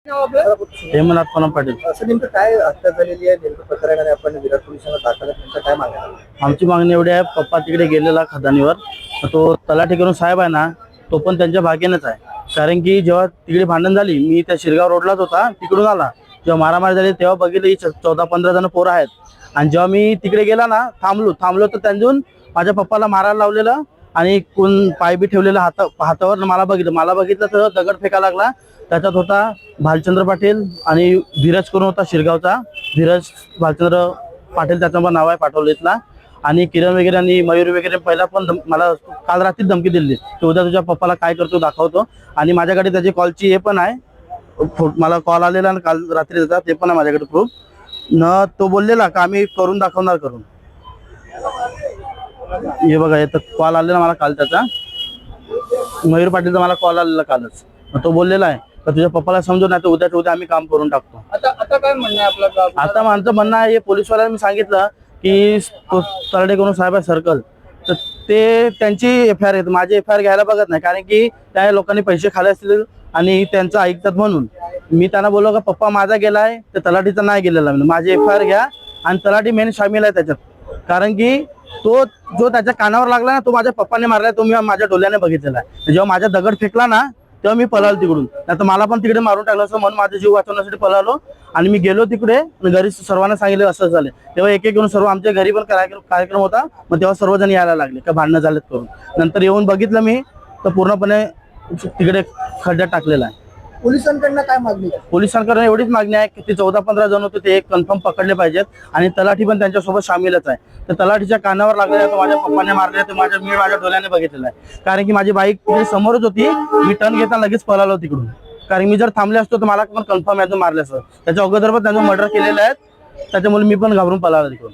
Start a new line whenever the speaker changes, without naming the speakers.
हेमंत पनम पाटील.
असं नेमकं काय हत्या झालेली आहे नेमकं पत्रकाराने आपण विराट पोलिसांना दाखल नेमकं काय मागणी?
आमची मागणी एवढी आहे, पप्पा तिकडे गेलेला खदानीवर, तो तलाठी करून साहेब आहे ना, तो पण त्यांच्या भाग्यानेच आहे. कारण की जेव्हा तिकडे भांडण झाली, मी त्या शिरगाव रोडलाच होता, तिकडून आला, जेव्हा मारामारी झाली तेव्हा बघितलं ही 14-15 जण पोरं आहेत. आणि जेव्हा मी तिकडे गेला ना, थांबलो तर त्यांजून माझ्या पप्पाला मारायला लावलेलं आणि कोण पाय बी ठेवलेला हातावर. मला बघितलं तर दगड फेका लागला. त्याच्यात होता भालचंद्र पाटील आणि धीरज करून होता शिरगावचा, धीरज भालचंद्र पाटील त्याचं पण नाव आहे पाठवलेतला. आणि किरण वगैरे आणि मयूर वगैरे पहिला पण मला काल रात्री धमकी दिली की उद्या तुझ्या पप्पाला काय करतो दाखवतो. आणि माझ्याकडे त्याची कॉलची हे पण आहे, मला कॉल आलेला आणि काल रात्री त्याचा ते पण आहे माझ्याकडे प्रूफ न. तो बोललेला का आम्ही करून दाखवणार करून. हे बघा येतं कॉल आलेला मला काल, त्याचा मयूर पाटीलचा मला कॉल आलेला कालच. तो बोललेला आहे तर तुझ्या पप्पाला समजून नाही तर उद्या आम्ही काम करून टाकतो.
आता काय म्हणणं आहे आपलं?
आता माझं म्हणणं आहे, पोलीसवाल्यांनी मी सांगितलं की तो तरडे करून साहेब आहे सर्कल, तर ते त्यांची FIR आहे, माझी FIR घ्यायला बघत नाही. कारण की त्या लोकांनी पैसे खाले असतील आणि त्यांचं ऐकतात म्हणून. मी त्यांना बोललो का पप्पा माझा गेलाय तर तलाठीचा नाही गेलेला, माझी FIR घ्या. आणि तलाठी मेन सामील आहे त्याच्यात, कारण की तो जो त्याच्या कानावर लागला ना, तो माझ्या पप्पाने मारलाय, तो मी माझ्या डोळ्याने बघितलेला आहे. जेव्हा माझ्या दगड फेकला ना तेव्हा मी पळालो तिकडून, नाही तर मला पण तिकडे मारून टाकलं असं म्हणून माझा जीव वाचवण्यासाठी पळालो. आणि मी गेलो तिकडे, घरी सर्वांना सांगितलं असं झालं. तेव्हा एक घेऊन सर्व आमच्या घरी पण कार्यक्रम होता, मग तेव्हा सर्वजण यायला लागले का भांडणं झालेत करून. नंतर येऊन बघितलं मी तर पूर्णपणे तिकडे खड्ड्यात टाकलेला आहे.
पोलिसांकडनं काय मागणी?
पोलिसांकडे एवढीच मागणी आहे की ते 14-15 जण होते ते कन्फर्म पकडले पाहिजेत. आणि तलाठी पण त्यांच्यासोबत सामीलच आहे. तर तलाठीच्या कानावर लागलेला आहे, तो माझ्या पप्पाने मारले, ते मी माझ्या डोळ्याने बघितलेला आहे. कारण की माझी बाईक तिथे समोरच होती, मी टर्न घेताना लगेच पळालो तिकडून. कारण मी जर थांबले असतो तर मला पण कन्फर्म याचं मारले असतं. त्याच्या अगोदर पण त्यांचं मर्डर केलेलं आहे, त्याच्यामुळे मी पण घाबरून पळालो तिकडून.